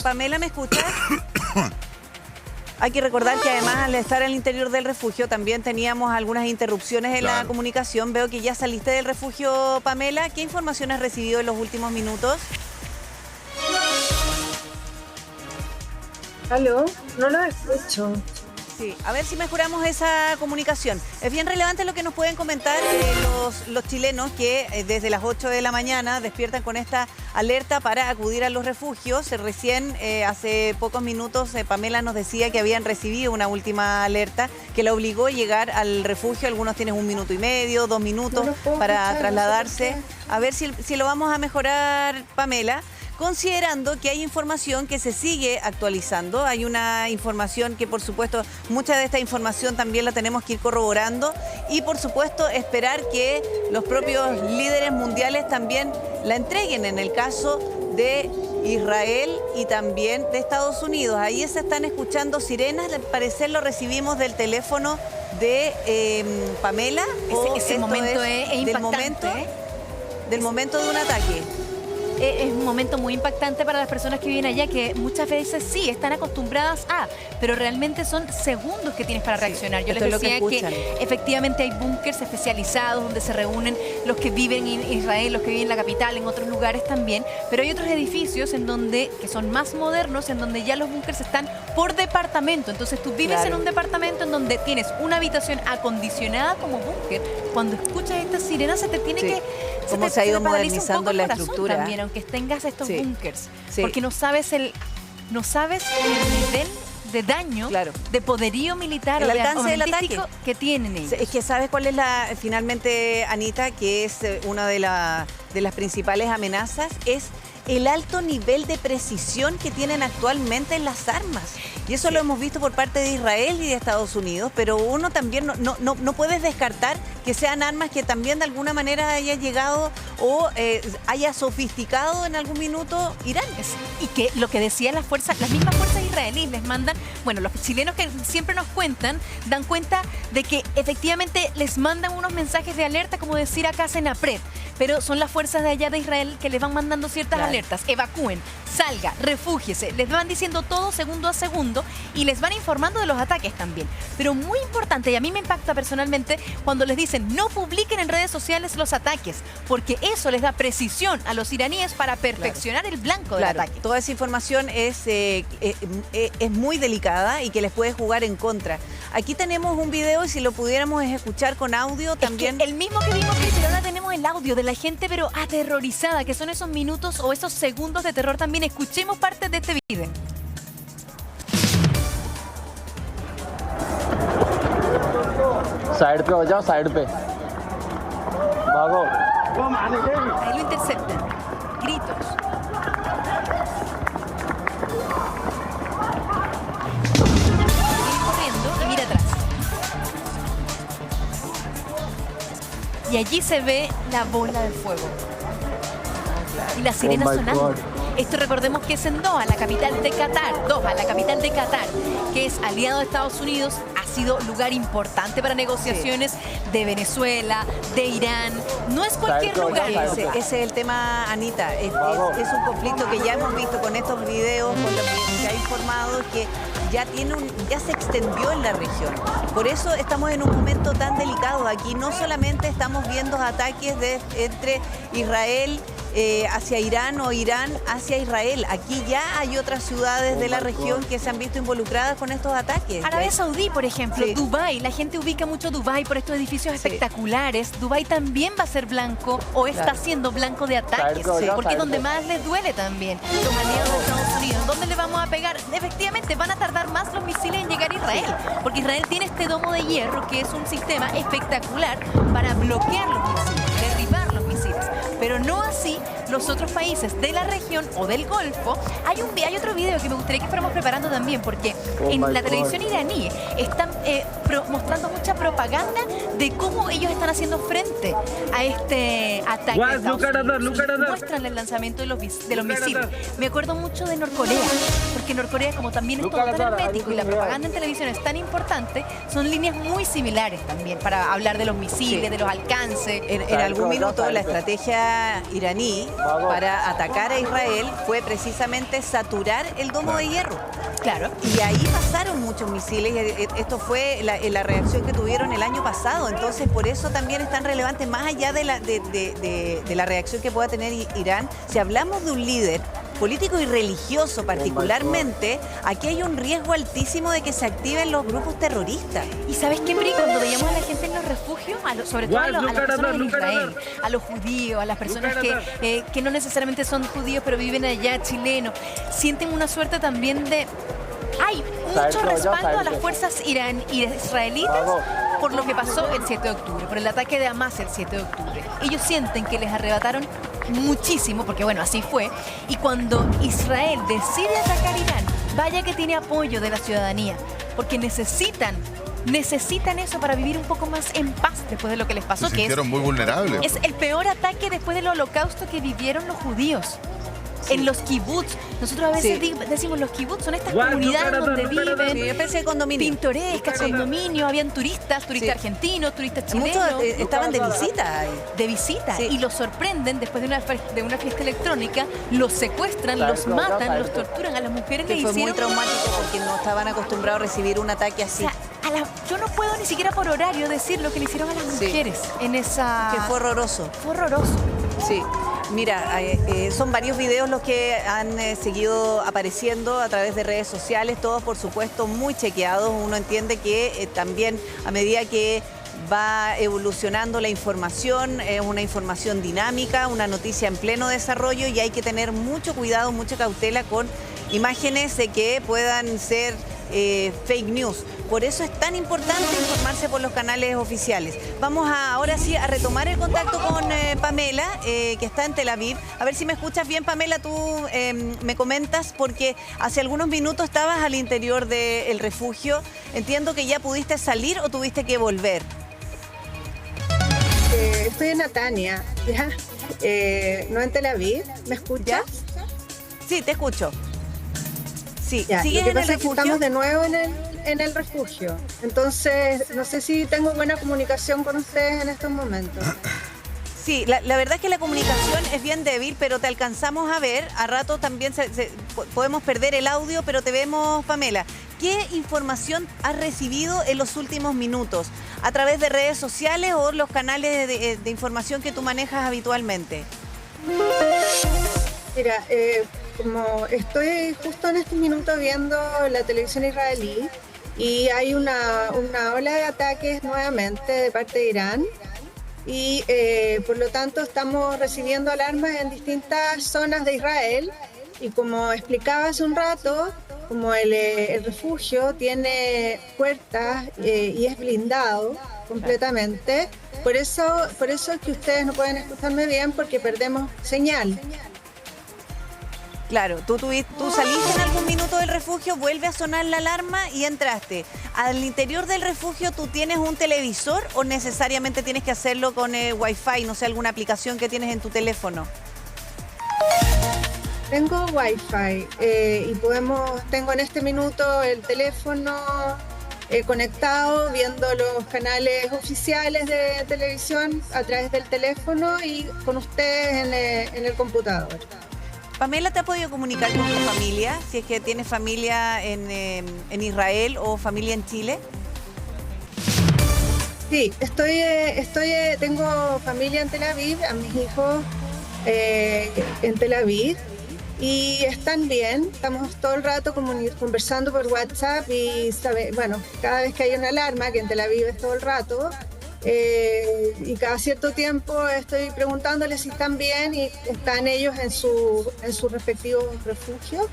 Pamela, ¿me escuchas? Hay que recordar que además al estar al interior del refugio también teníamos algunas interrupciones en la comunicación. Veo que ya saliste del refugio, Pamela. ¿Qué información has recibido en los últimos minutos? ¿Aló? No lo escucho. Sí, a ver si mejoramos esa comunicación. Es bien relevante lo que nos pueden comentar los chilenos que desde las 8 de la mañana despiertan con esta alerta para acudir a los refugios. Recién, hace pocos minutos, Pamela nos decía que habían recibido una última alerta que la obligó a llegar al refugio. Algunos tienen 1 minuto y medio, 2 minutos para trasladarse. A ver si lo vamos a mejorar, Pamela. Considerando que hay información que se sigue actualizando, hay una información que, por supuesto, mucha de esta información también la tenemos que ir corroborando y, por supuesto, esperar que los propios líderes mundiales también la entreguen en el caso de Israel y también de Estados Unidos. Ahí se están escuchando sirenas, al parecer lo recibimos del teléfono de Pamela. Ese momento es impactante. Del momento de un ataque. Es un momento muy impactante para las personas que viven allá, que muchas veces sí están acostumbradas a, pero realmente son segundos que tienes para reaccionar. Yo les decía que efectivamente hay búnkers especializados donde se reúnen los que viven en Israel, los que viven en la capital, en otros lugares también, pero hay otros edificios en donde que son más modernos, en donde ya los búnkers están por departamento. Entonces tú vives en un departamento en donde tienes una habitación acondicionada como búnker. Cuando escuchas estas sirenas se te tiene que... Cómo se ha ido modernizando la estructura. También, aunque tengas estos búnkers, porque no sabes el nivel de daño, de poderío militar, el alcance del ataque que tienen ellos. Es que sabes cuál es finalmente, Anita, que es una de las principales amenazas, es el alto nivel de precisión que tienen actualmente en las armas. Y eso lo hemos visto por parte de Israel y de Estados Unidos, pero uno también no puedes descartar que sean armas que también de alguna manera haya llegado o haya sofisticado en algún minuto Irán. Y que lo que decían las mismas fuerzas israelíes les mandan, bueno, los chilenos que siempre nos cuentan, dan cuenta de que efectivamente les mandan unos mensajes de alerta, como decir acá Senapred, pero son las fuerzas de allá de Israel que les van mandando ciertas alertas. Evacúen, salga, refúgiese. Les van diciendo todo segundo a segundo sucediendo y les van informando de los ataques también. Pero muy importante, y a mí me impacta personalmente, cuando les dicen no publiquen en redes sociales los ataques, porque eso les da precisión a los iraníes para perfeccionar el blanco del ataque. Toda esa información es muy delicada y que les puede jugar en contra. Aquí tenemos un video y si lo pudiéramos escuchar con audio también. El mismo que vimos, pero ahora tenemos el audio de la gente pero aterrorizada, que son esos minutos o esos segundos de terror también. Escuchemos parte de este video. Side पे हो जाओ साइड पे भागो Ahí lo interceptan. Gritos. Sigue corriendo y mira atrás. Y allí se ve la bola de fuego. Y la sirena sonando. Esto recordemos que es en Doha, la capital de Qatar. Doha, la capital de Qatar, que es aliado de Estados Unidos, ha sido lugar importante para negociaciones de Venezuela, de Irán. No es cualquier lugar. Ese es el tema, Anita. Es un conflicto que ya hemos visto con estos videos, con lo que se ha informado, que ya se extendió en la región. Por eso estamos en un momento tan delicado. Aquí no solamente estamos viendo ataques entre Israel hacia Irán o Irán hacia Israel. Aquí ya hay otras ciudades de la región que se han visto involucradas con estos ataques. Arabia Saudí, por ejemplo, Dubái. La gente ubica mucho Dubái por estos edificios espectaculares. Dubái también va a ser blanco o está siendo blanco de ataques, porque es donde más les duele también. Los aliados de Estados Unidos, ¿dónde le vamos a pegar? Efectivamente, van a tardar más los misiles en llegar a Israel, porque Israel tiene este domo de hierro que es un sistema espectacular para bloquear los misiles, derribar los misiles. Pero no así los otros países de la región o del Golfo. Hay otro video que me gustaría que fuéramos preparando también, porque en la televisión iraní están mostrando mucha propaganda de cómo ellos están haciendo frente a este ataque. Muestran el lanzamiento de los misiles. Me acuerdo mucho de Norcorea, porque Norcorea, como también es todo tan hermético y la propaganda en televisión es tan importante, son líneas muy similares también para hablar de los misiles, de los alcances. En algún minuto la estrategia iraní para atacar a Israel fue precisamente saturar el domo de hierro. Claro. Y ahí pasaron muchos misiles. Esto fue la reacción que tuvieron el año pasado. Entonces, por eso también es tan relevante, más allá de la reacción que pueda tener Irán. Si hablamos de un líder político y religioso particularmente, aquí hay un riesgo altísimo de que se activen los grupos terroristas. ¿Y sabes qué, Pri? Cuando veíamos a la gente en los refugios, sobre todo a las personas de Israel, a los judíos, a las personas que no necesariamente son judíos pero viven allá, chilenos, sienten una suerte también de... Hay mucho respaldo a las fuerzas israelitas por lo que pasó el 7 de octubre, por el ataque de Hamas el 7 de octubre. Ellos sienten que les arrebataron muchísimo, porque bueno, así fue. Y cuando Israel decide atacar Irán, vaya que tiene apoyo de la ciudadanía, porque necesitan eso para vivir un poco más en paz después de lo que les pasó. Se sintieron muy vulnerables. Es el peor ataque después del holocausto que vivieron los judíos. En los kibbutz, nosotros a veces decimos los kibbutz, son estas comunidades donde viven, especie de condominio, pintorescas, condominios, habían turistas argentinos, turistas chilenos. Muchos estaban de visita ahí. De visita, y los sorprenden después de una fiesta electrónica, los secuestran, los matan, los torturan. A las mujeres les hicieron... Fue muy traumático porque no estaban acostumbrados a recibir un ataque así. O sea, yo no puedo ni siquiera por horario decir lo que le hicieron a las mujeres en esa... Que fue horroroso. Fue horroroso. Sí. Mira, son varios videos los que han seguido apareciendo a través de redes sociales, todos por supuesto muy chequeados. Uno entiende que también a medida que va evolucionando la información, es una información dinámica, una noticia en pleno desarrollo y hay que tener mucho cuidado, mucha cautela con imágenes de que puedan ser fake news. Por eso es tan importante informarse por los canales oficiales. Vamos ahora sí a retomar el contacto con Pamela, que está en Tel Aviv. A ver si me escuchas bien, Pamela, tú me comentas, porque hace algunos minutos estabas al interior del refugio. Entiendo que ya pudiste salir o tuviste que volver. Estoy en Natania, ¿ya? No en Tel Aviv. ¿Me escuchas? ¿Ya? Sí, te escucho. Sí, ya, ¿sigues lo que en el pasa es que refugio? estamos de nuevo en el refugio. Entonces, no sé si tengo buena comunicación con ustedes en estos momentos. Sí, la verdad es que la comunicación es bien débil, pero te alcanzamos a ver. A rato también podemos perder el audio, pero te vemos, Pamela. ¿qué información has recibido en los últimos minutos? ¿A través de redes sociales o los canales de información que tú manejas habitualmente? Mira, como estoy justo en este minuto viendo la televisión israelí y hay una ola de ataques nuevamente de parte de Irán y por lo tanto estamos recibiendo alarmas en distintas zonas de Israel y como explicaba hace un rato, como el refugio tiene puertas y es blindado completamente, por eso es que ustedes no pueden escucharme bien porque perdemos señal. Claro, tú saliste en algún minuto del refugio, vuelve a sonar la alarma y entraste. ¿Al interior del refugio tú tienes un televisor o necesariamente tienes que hacerlo con Wi-Fi, no sé, alguna aplicación que tienes en tu teléfono? Tengo Wi-Fi y tengo en este minuto el teléfono conectado, viendo los canales oficiales de televisión a través del teléfono y con ustedes en el computador. Pamela, ¿te ha podido comunicar con tu familia? Si es que tienes familia en Israel o familia en Chile. Sí, tengo familia en Tel Aviv, a mis hijos en Tel Aviv y están bien. Estamos todo el rato conversando por WhatsApp y cada vez que hay una alarma, que en Tel Aviv es todo el rato, y cada cierto tiempo estoy preguntándoles si están bien y están ellos en su respectivo refugio.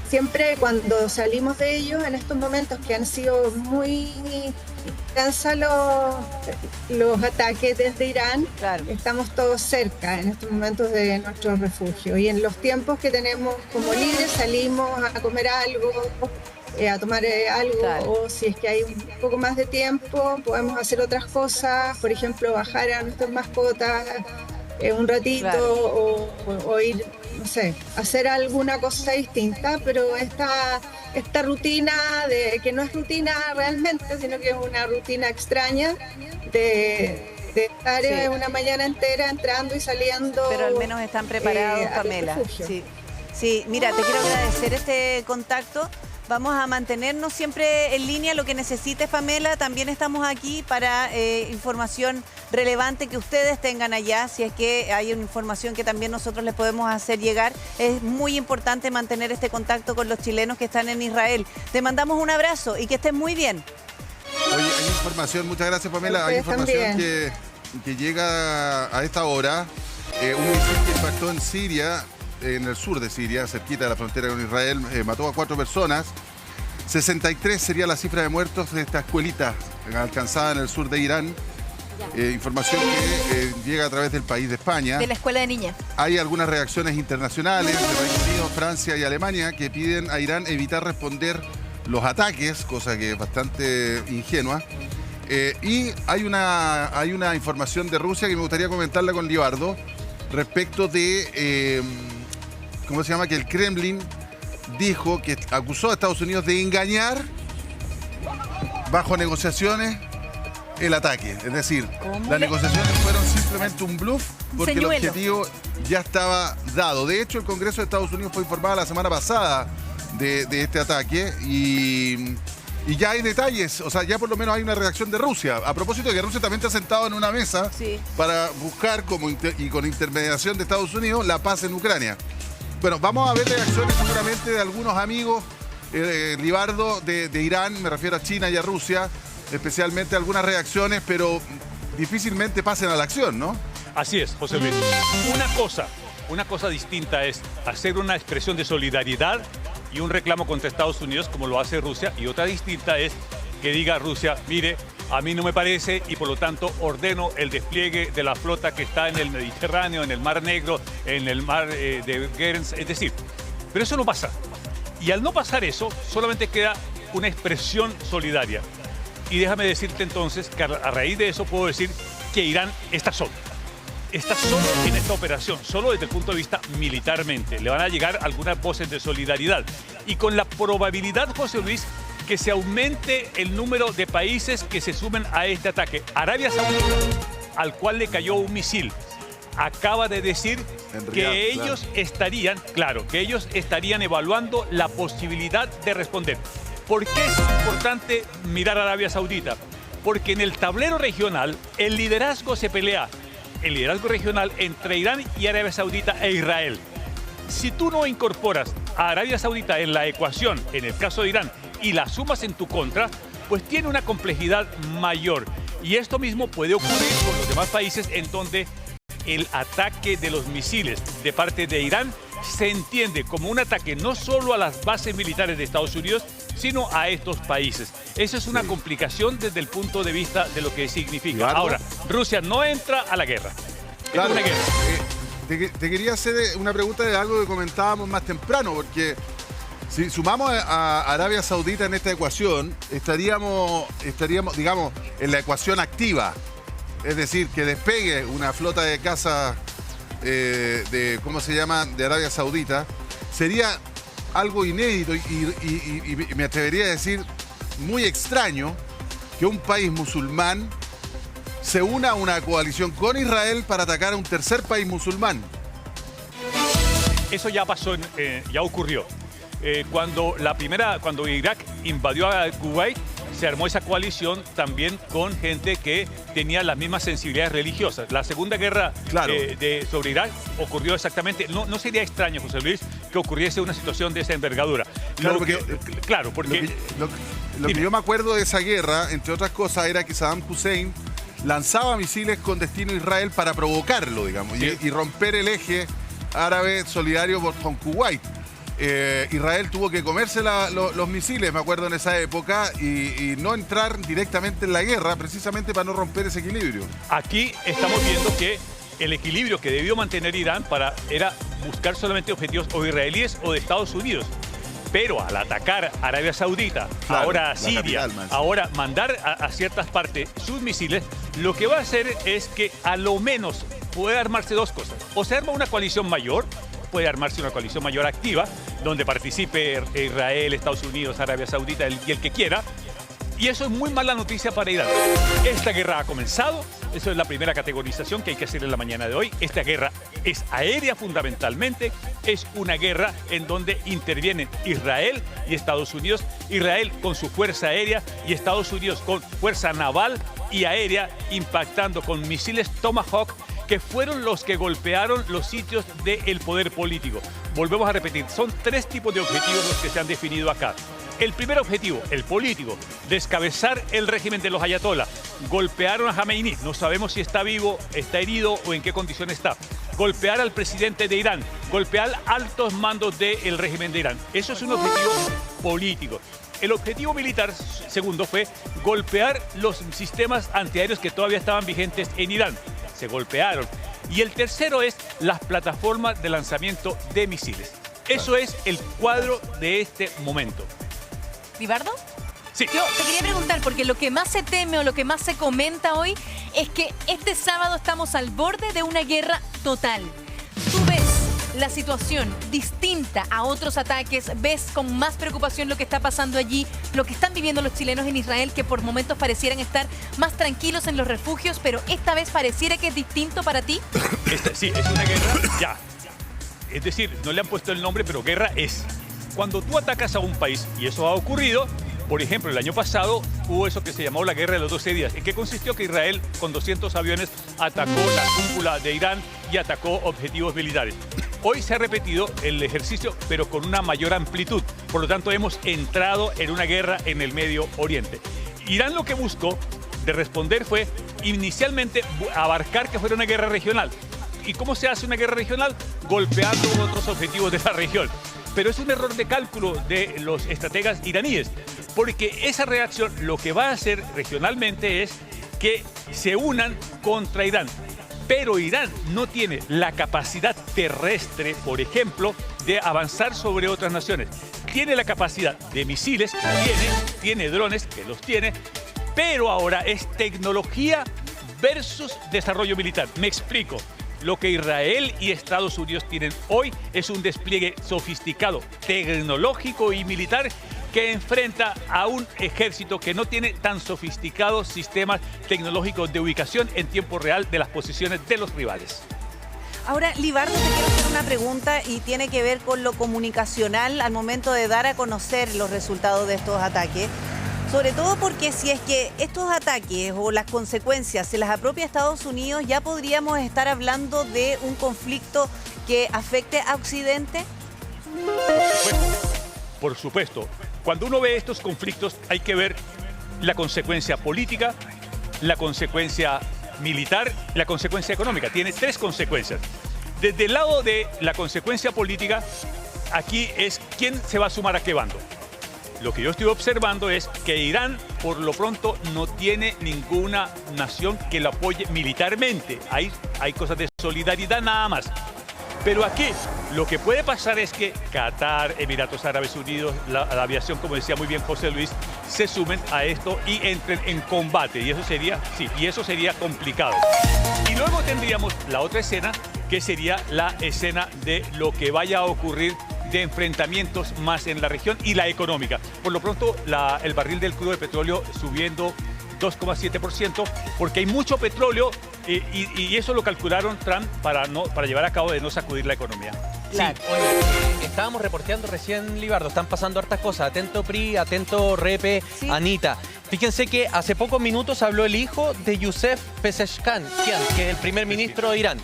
Siempre cuando salimos de ellos, en estos momentos que han sido muy intensos los ataques desde Irán, claro, estamos todos cerca en estos momentos de nuestro refugio y en los tiempos que tenemos como libres salimos a comer algo, a tomar algo, claro, o si es que hay un poco más de tiempo podemos hacer otras cosas, por ejemplo bajar a nuestras mascotas un ratito, claro, o ir, no sé, hacer alguna cosa distinta, pero esta rutina que no es rutina realmente, sino que es una rutina extraña de estar una mañana entera entrando y saliendo. Pero al menos están preparados, Pamela. Sí, mira, te quiero agradecer este contacto. Vamos a mantenernos siempre en línea, lo que necesites, Pamela. También estamos aquí para información relevante que ustedes tengan allá. Si es que hay una información que también nosotros les podemos hacer llegar. Es muy importante mantener este contacto con los chilenos que están en Israel. Te mandamos un abrazo y que estén muy bien. Oye, hay información, muchas gracias, Pamela. Hay información que llega a esta hora. Un misil que impactó en Siria, en el sur de Siria, cerquita de la frontera con Israel, mató a 4 personas. 63 sería la cifra de muertos de esta escuelita alcanzada en el sur de Irán. Información que llega a través del país de España. De la escuela de niñas. Hay algunas reacciones internacionales de Reino Unido, Francia y Alemania que piden a Irán evitar responder los ataques, cosa que es bastante ingenua. Y hay una información de Rusia que me gustaría comentarla con Libardo respecto de... ¿cómo se llama? Que el Kremlin dijo que acusó a Estados Unidos de engañar bajo negociaciones el ataque. Es decir, las negociaciones fueron simplemente un bluff porque el objetivo ya estaba dado. De hecho, el Congreso de Estados Unidos fue informado la semana pasada de este ataque y ya hay detalles, o sea, ya por lo menos hay una reacción de Rusia. A propósito de que Rusia también está sentado en una mesa para buscar, y con intermediación de Estados Unidos, la paz en Ucrania. Bueno, vamos a ver reacciones seguramente de algunos amigos, Libardo, de Irán, me refiero a China y a Rusia, especialmente algunas reacciones, pero difícilmente pasen a la acción, ¿no? Así es, José Luis. Una cosa distinta es hacer una expresión de solidaridad y un reclamo contra Estados Unidos, como lo hace Rusia, y otra distinta es que diga Rusia, mire, a mí no me parece y por lo tanto ordeno el despliegue de la flota que está en el Mediterráneo, en el Mar Negro, en el mar de Gerns, es decir, pero eso no pasa. Y al no pasar eso, solamente queda una expresión solidaria. Y déjame decirte entonces que a raíz de eso puedo decir que Irán está solo. Está solo en esta operación, solo desde el punto de vista militarmente. Le van a llegar algunas voces de solidaridad. Y con la probabilidad, José Luis, que se aumente el número de países que se sumen a este ataque. Arabia Saudita, al cual le cayó un misil. acaba de decir que ellos estarían, que ellos estarían evaluando la posibilidad de responder. ¿Por qué es importante mirar a Arabia Saudita? Porque en el tablero regional el liderazgo se pelea, el liderazgo regional entre Irán y Arabia Saudita e Israel. Si tú no incorporas a Arabia Saudita en la ecuación, en el caso de Irán, y la sumas en tu contra, pues tiene una complejidad mayor. Y esto mismo puede ocurrir con los demás países en donde el ataque de los misiles de parte de Irán se entiende como un ataque no solo a las bases militares de Estados Unidos, sino a estos países. Eso es una complicación desde el punto de vista de lo que significa. Eduardo. Ahora, Rusia no entra a la guerra. Claro, Es una guerra. te quería hacer una pregunta de algo que comentábamos más temprano, porque si sumamos a Arabia Saudita en esta ecuación, estaríamos, digamos, en la ecuación activa. Es decir, que despegue una flota de cazas ¿cómo se llama?, de Arabia Saudita, sería algo inédito y me atrevería a decir muy extraño que un país musulmán se una a una coalición con Israel para atacar a un tercer país musulmán. Eso ya pasó, ya ocurrió. Cuando Irak invadió a Kuwait, se armó esa coalición también con gente que tenía las mismas sensibilidades religiosas. La Segunda Guerra sobre Irak ocurrió exactamente. No sería extraño, José Luis, que ocurriese una situación de esa envergadura. Lo que yo me acuerdo de esa guerra, entre otras cosas, era que Saddam Hussein lanzaba misiles con destino a Israel para provocarlo, digamos, y romper el eje árabe solidario con Kuwait. Israel tuvo que comerse los misiles, me acuerdo, en esa época, y no entrar directamente en la guerra, precisamente para no romper ese equilibrio. Aquí estamos viendo que el equilibrio que debió mantener Irán era buscar solamente objetivos o israelíes o de Estados Unidos. Pero al atacar a Arabia Saudita, ahora a Siria, ahora mandar a ciertas partes sus misiles, lo que va a hacer es que a lo menos puede armarse dos cosas. O se arma una coalición mayor, puede armarse una coalición mayor activa, donde participe Israel, Estados Unidos, Arabia Saudita y el que quiera. Y eso es muy mala noticia para Irán. Esta guerra ha comenzado, eso es la primera categorización que hay que hacer en la mañana de hoy. Esta guerra es aérea fundamentalmente, es una guerra en donde intervienen Israel y Estados Unidos. Israel con su fuerza aérea y Estados Unidos con fuerza naval y aérea, impactando con misiles Tomahawk, que fueron los que golpearon los sitios del poder político. Volvemos a repetir, son tres tipos de objetivos los que se han definido acá. El primer objetivo, el político, descabezar el régimen de los ayatolás. Golpearon a Jamenei, no sabemos si está vivo, está herido o en qué condición está. Golpear al presidente de Irán, golpear altos mandos del régimen de Irán. Eso es un objetivo político. El objetivo militar, segundo, fue golpear los sistemas antiaéreos que todavía estaban vigentes en Irán. Se golpearon. Y el tercero es las plataformas de lanzamiento de misiles. Eso es el cuadro de este momento. ¿Vivardo? Sí. Yo te quería preguntar, porque lo que más se teme o lo que más se comenta hoy es que este sábado estamos al borde de una guerra total. ¿Tú ves la situación distinta a otros ataques? ¿Ves con más preocupación lo que está pasando allí, lo que están viviendo los chilenos en Israel, que por momentos parecieran estar más tranquilos en los refugios, pero esta vez pareciera que es distinto para ti? Sí, es una guerra ya. Es decir, no le han puesto el nombre, pero guerra es. Cuando tú atacas a un país, y eso ha ocurrido, por ejemplo, el año pasado hubo eso que se llamó la Guerra de los 12 días. ¿En qué consistió? Que Israel, con 200 aviones, atacó la cúpula de Irán y atacó objetivos militares. Hoy se ha repetido el ejercicio, pero con una mayor amplitud. Por lo tanto, hemos entrado en una guerra en el Medio Oriente. Irán lo que buscó de responder fue inicialmente abarcar que fuera una guerra regional. ¿Y cómo se hace una guerra regional? Golpeando otros objetivos de la región. Pero es un error de cálculo de los estrategas iraníes, porque esa reacción lo que va a hacer regionalmente es que se unan contra Irán. Pero Irán no tiene la capacidad terrestre, por ejemplo, de avanzar sobre otras naciones. Tiene la capacidad de misiles, tiene drones, que los tiene, pero ahora es tecnología versus desarrollo militar. Me explico. Lo que Israel y Estados Unidos tienen hoy es un despliegue sofisticado, tecnológico y militar que enfrenta a un ejército que no tiene tan sofisticados sistemas tecnológicos de ubicación en tiempo real de las posiciones de los rivales. Ahora, Libardo, te quiero hacer una pregunta y tiene que ver con lo comunicacional al momento de dar a conocer los resultados de estos ataques. Sobre todo porque si es que estos ataques o las consecuencias se las apropia Estados Unidos, ya podríamos estar hablando de un conflicto que afecte a Occidente. Por supuesto. Cuando uno ve estos conflictos hay que ver la consecuencia política, la consecuencia militar, la consecuencia económica. Tiene 3 consecuencias. Desde el lado de la consecuencia política, aquí es quién se va a sumar a qué bando. Lo que yo estoy observando es que Irán, por lo pronto, no tiene ninguna nación que lo apoye militarmente. Hay cosas de solidaridad nada más. Pero aquí lo que puede pasar es que Qatar, Emiratos Árabes Unidos, la aviación, como decía muy bien José Luis, se sumen a esto y entren en combate. Y eso sería complicado. Y luego tendríamos la otra escena, que sería la escena de lo que vaya a ocurrir de enfrentamientos más en la región y la económica. Por lo pronto, el barril del crudo de petróleo subiendo 2,7%, porque hay mucho petróleo y eso lo calcularon Trump para llevar a cabo de no sacudir la economía. Claro. Sí, oye, estábamos reporteando recién, Libardo, están pasando hartas cosas. Atento PRI, atento Repe, sí. Anita. Fíjense que hace pocos minutos habló el hijo de Youssef Pezeshkian, que es el primer ministro de Irán.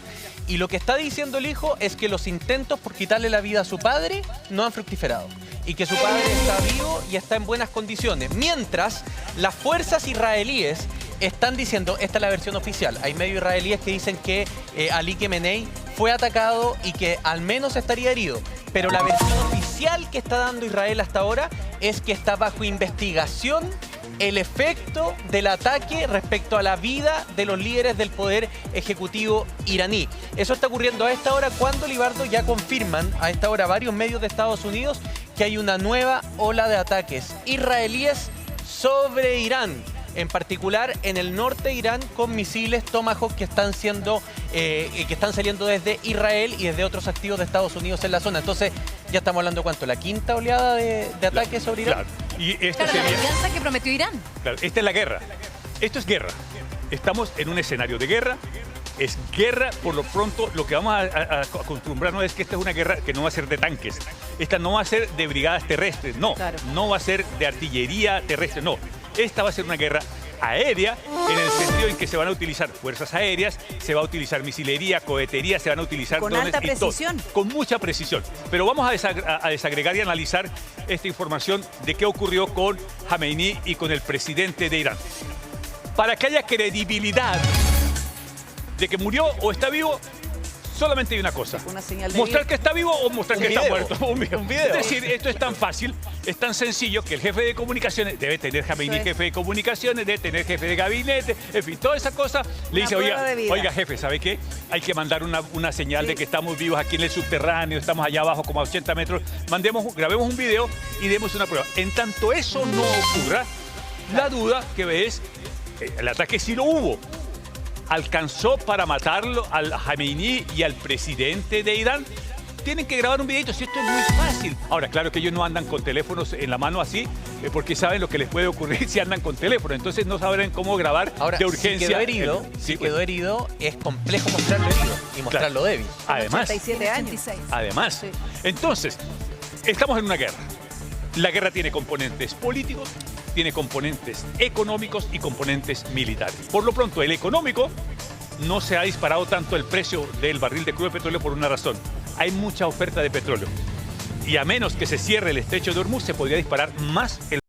Y lo que está diciendo el hijo es que los intentos por quitarle la vida a su padre no han fructiferado. Y que su padre está vivo y está en buenas condiciones. Mientras, las fuerzas israelíes están diciendo, esta es la versión oficial, hay medios israelíes que dicen que Ali Khamenei fue atacado y que al menos estaría herido. Pero la versión oficial que está dando Israel hasta ahora es que está bajo investigación el efecto del ataque respecto a la vida de los líderes del poder ejecutivo iraní. Eso está ocurriendo a esta hora cuando, Libardo, ya confirman a esta hora varios medios de Estados Unidos que hay una nueva ola de ataques israelíes sobre Irán. En particular en el norte de Irán con misiles Tomahawk que están saliendo desde Israel y desde otros activos de Estados Unidos en la zona. Entonces, ya estamos hablando, ¿cuánto? ¿La quinta oleada de ataques sobre Irán? Claro. Y esto claro, sería... la venganza que prometió Irán. Claro, esta es la guerra. Esto es guerra. Estamos en un escenario de guerra. Es guerra, por lo pronto, lo que vamos a acostumbrarnos es que esta es una guerra que no va a ser de tanques. Esta no va a ser de brigadas terrestres, no. Claro. No va a ser de artillería terrestre, no. Esta va a ser una guerra aérea, en el sentido en que se van a utilizar fuerzas aéreas, se va a utilizar misilería, cohetería, se van a utilizar con drones alta precisión. Con mucha precisión. Pero vamos a desagregar y analizar esta información de qué ocurrió con Khamenei y con el presidente de Irán. Para que haya credibilidad de que murió o está vivo, solamente hay una cosa. Mostrar que está vivo o mostrar que está muerto. Un video. Es decir, esto es tan fácil, es tan sencillo que el jefe de comunicaciones debe tener Khamenei jefe de comunicaciones, debe tener jefe de gabinete, en fin, toda esa cosa. Le dice, oiga jefe, ¿sabe qué? Hay que mandar una señal de que estamos vivos aquí en el subterráneo, estamos allá abajo como a 80 metros. Grabemos un video y demos una prueba. En tanto eso no ocurra, la duda que ves, el ataque sí lo hubo. ¿Alcanzó para matarlo al Khamenei y al presidente de Irán? Tienen que grabar un videito, si esto es muy fácil. Ahora, claro que ellos no andan con teléfonos en la mano así, porque saben lo que les puede ocurrir si andan con teléfono. Entonces no sabrán cómo grabar de urgencia. Si quedó herido, es complejo mostrarlo herido y mostrarlo débil. Además, 87 años. Además, entonces, estamos en una guerra. La guerra tiene componentes políticos, tiene componentes económicos y componentes militares. Por lo pronto, el económico no se ha disparado tanto el precio del barril de crudo de petróleo por una razón. Hay mucha oferta de petróleo. Y a menos que se cierre el estrecho de Hormuz, se podría disparar más el